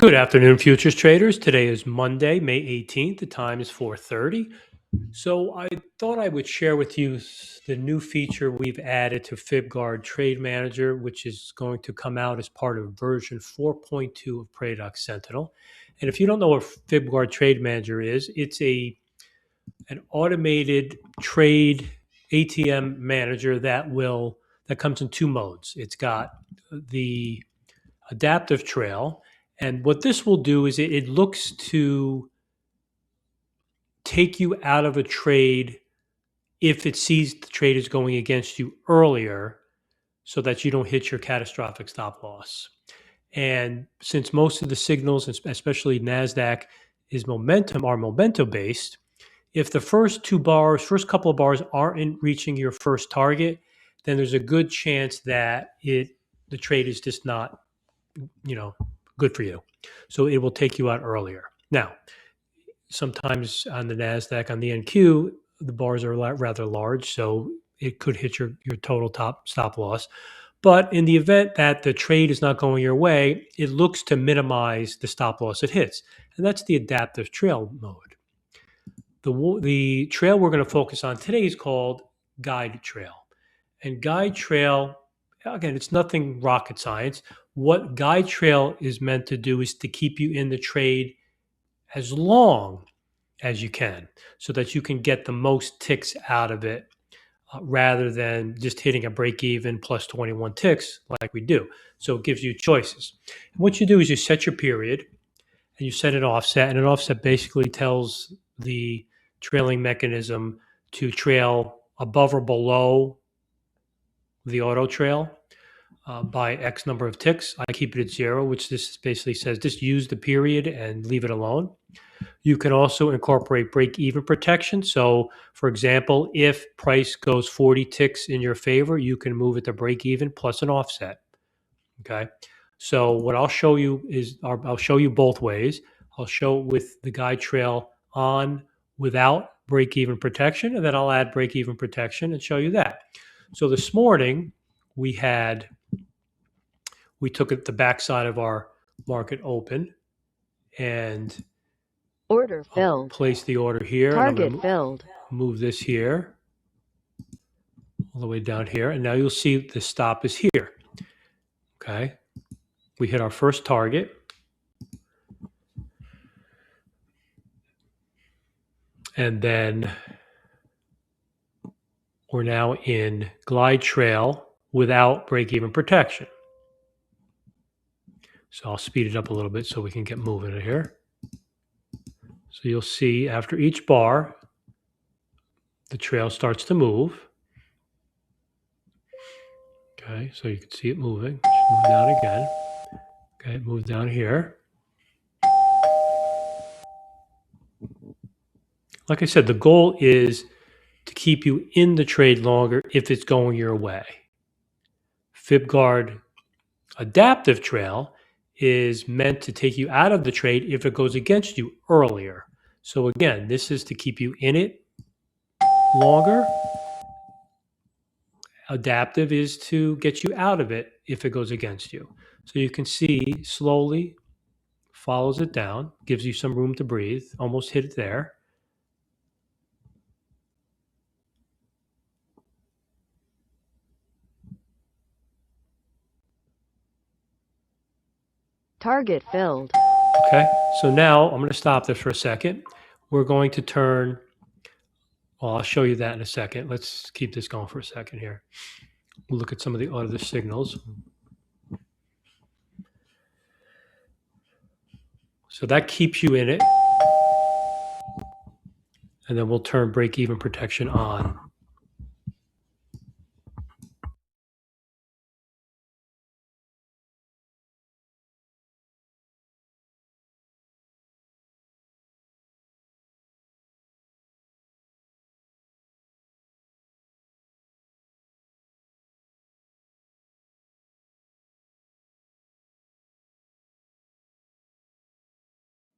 Good afternoon, futures traders. Today is Monday, May 18th. The time is 4:30. So I thought I would share with you the new feature we've added to FibGuard Trade Manager, which is going to come out as part of version 4.2 of Praedox Sentinel. And if you don't know what FibGuard Trade Manager is, it's an automated trade ATM manager that comes in two modes. It's got the adaptive trail. And what this will do is it looks to take you out of a trade if it sees the trade is going against you earlier so that you don't hit your catastrophic stop loss. And since most of the signals, especially Nasdaq, are momentum based, if the first couple of bars aren't reaching your first target, then there's a good chance that the trade is just not, good for you. So it will take you out earlier. Now, sometimes on the Nasdaq, on the NQ, the bars are rather large, so it could hit your total top stop loss. But in the event that the trade is not going your way, it looks to minimize the stop loss it hits. And that's the adaptive trail mode. The trail we're going to focus on today is called Guide Trail. And Guide Trail, again, it's nothing rocket science. What Guide Trail is meant to do is to keep you in the trade as long as you can so that you can get the most ticks out of it rather than just hitting a break even plus 21 ticks like we do. So it gives you choices. And what you do is you set your period and you set an offset, and an offset basically tells the trailing mechanism to trail above or below the auto trail by X number of ticks. I keep it at 0, which this basically says just use the period and leave it alone. You can also incorporate break-even protection. So, for example, if price goes 40 ticks in your favor, you can move it to break-even plus an offset. Okay. So what I'll show you is I'll show you both ways. I'll show it with the guide trail on without break-even protection, and then I'll add break-even protection and show you that. So this morning we took it the backside of our market open and order filled. Place the order here. Target filled. Move this here all the way down here, and now you'll see the stop is here. Okay, we hit our first target. And then we're now in glide trail without break-even protection. So I'll speed it up a little bit so we can get moving here. So you'll see after each bar, the trail starts to move. Okay, so you can see it moving. Move down again. Okay, move down here. Like I said, the goal is to keep you in the trade longer if it's going your way. FibGuard Adaptive Trail is meant to take you out of the trade if it goes against you earlier. So again, this is to keep you in it longer. Adaptive is to get you out of it if it goes against you. So you can see slowly follows it down, gives you some room to breathe, almost hit it there. Target filled. Okay, so now I'm going to stop this for a second. We're going to turn, well, I'll show you that in a second. Let's keep this going for a second here. We'll look at some of the other signals. So that keeps you in it. And then we'll turn break-even protection on.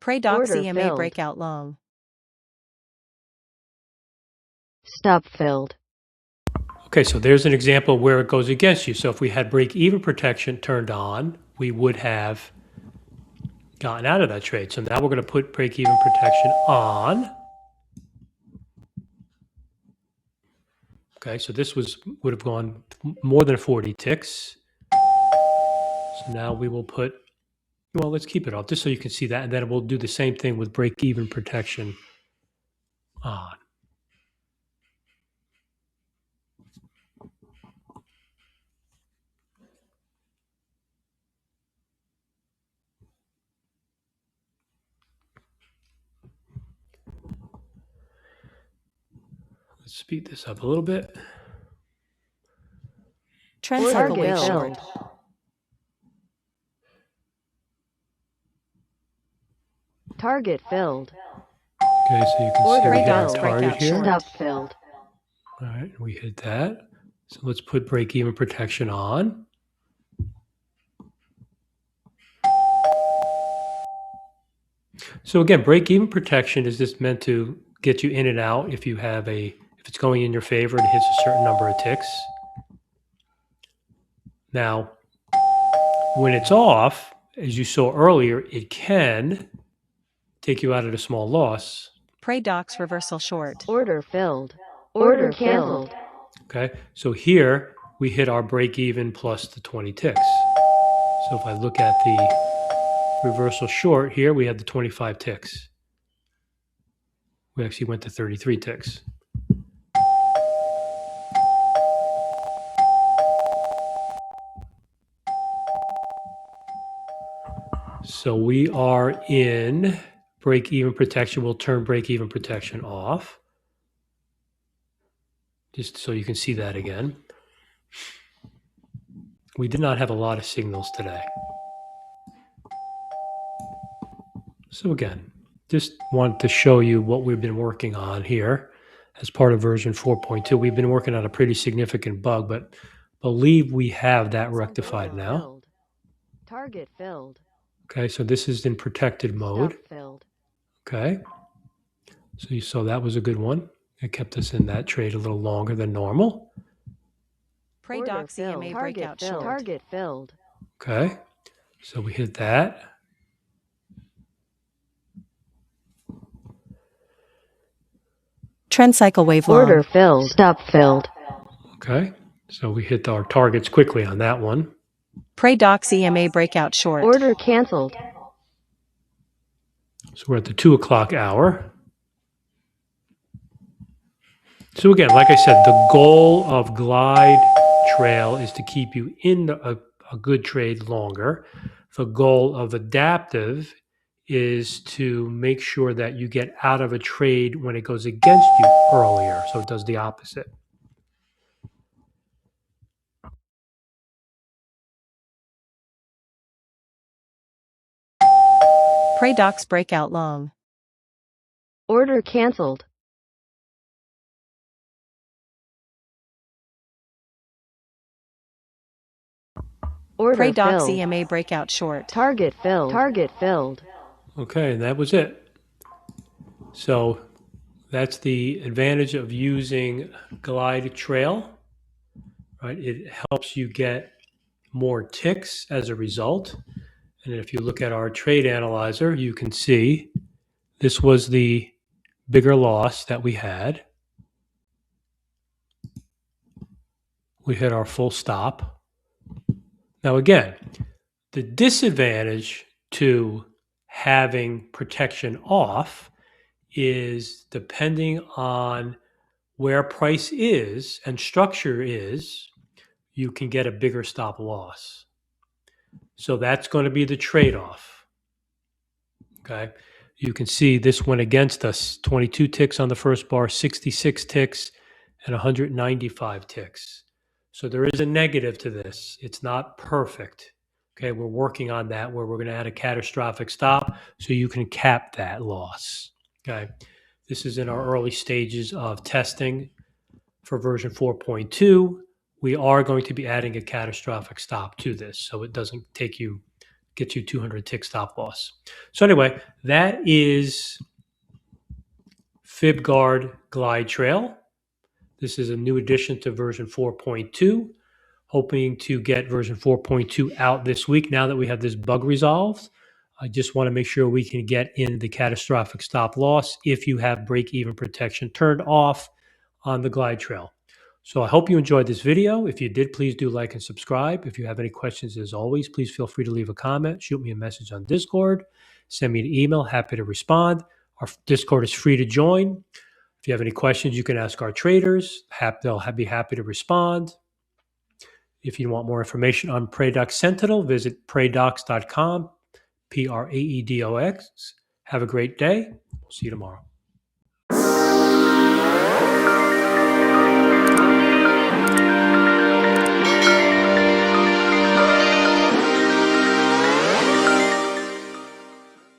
Praedox EMA breakout long. Stop filled. Okay, so there's an example where it goes against you. So if we had break-even protection turned on, we would have gotten out of that trade. So now we're going to put break-even protection on. Okay, so this would have gone more than 40 ticks. So now we will put, well, let's keep it off just so you can see that, and then we'll do the same thing with break-even protection on. Let's speed this up a little bit. Trend cycle wave filled. short. Target filled. Okay, so you can see Order we hit our filled. target Breakout here. short. Stop filled. All right, we hit that. So let's put break-even protection on. So again, break-even protection is just meant to get you in and out if it's going in your favor and it hits a certain number of ticks. Now, when it's off, as you saw earlier, it can take you out at a small loss. Praedox reversal short. Order filled. Order canceled. Okay, so here we hit our break-even plus the 20 ticks. So if I look at the reversal short here, we had the 25 ticks. We actually went to 33 ticks. So we are in break-even protection. We'll turn break-even protection off, just so you can see that again. We did not have a lot of signals today. So again, just want to show you what we've been working on here as part of version 4.2. We've been working on a pretty significant bug, but believe we have that rectified now. Filled. Target filled. Okay, so this is in protected mode. Stop filled. Okay, so you saw that was a good one. It kept us in that trade a little longer than normal. Praedox EMA breakout short. Target filled. Okay, so we hit that. Trend cycle wave long. Order filled. Stop filled. Okay, so we hit our targets quickly on that one. Praedox EMA breakout short. Order canceled. So we're at the 2 o'clock hour. So again, like I said, the goal of Glide Trail is to keep you in a good trade longer. The goal of Adaptive is to make sure that you get out of a trade when it goes against you earlier, so it does the opposite. Praedox breakout long. Order canceled. Order Praedox filled. EMA breakout short. Target filled. Target filled. Okay, and that was it. So that's the advantage of using Glide Trail, right? It helps you get more ticks as a result. And if you look at our trade analyzer, you can see this was the bigger loss that we had. We hit our full stop. Now again, the disadvantage to having protection off is depending on where price is and structure is, you can get a bigger stop loss. So that's going to be the trade-off. Okay. You can see this went against us, 22 ticks on the first bar, 66 ticks, and 195 ticks. So there is a negative to this. It's not perfect. Okay, we're working on that where we're going to add a catastrophic stop so you can cap that loss. Okay, this is in our early stages of testing for version 4.2. We are going to be adding a catastrophic stop to this so it doesn't get you 200 tick stop loss. So anyway, that is FibGuard Glide Trail. This is a new addition to version 4.2. Hoping to get version 4.2 out this week now that we have this bug resolved. I just want to make sure we can get in the catastrophic stop loss if you have break-even protection turned off on the glide trail. So I hope you enjoyed this video. If you did, please do like and subscribe. If you have any questions, as always, please feel free to leave a comment, shoot me a message on Discord, send me an email, happy to respond. Our Discord is free to join. If you have any questions, you can ask our traders. They'll be happy to respond. If you want more information on Praedox Sentinel, visit praedox.com. Praedox. Have a great day. We'll see you tomorrow.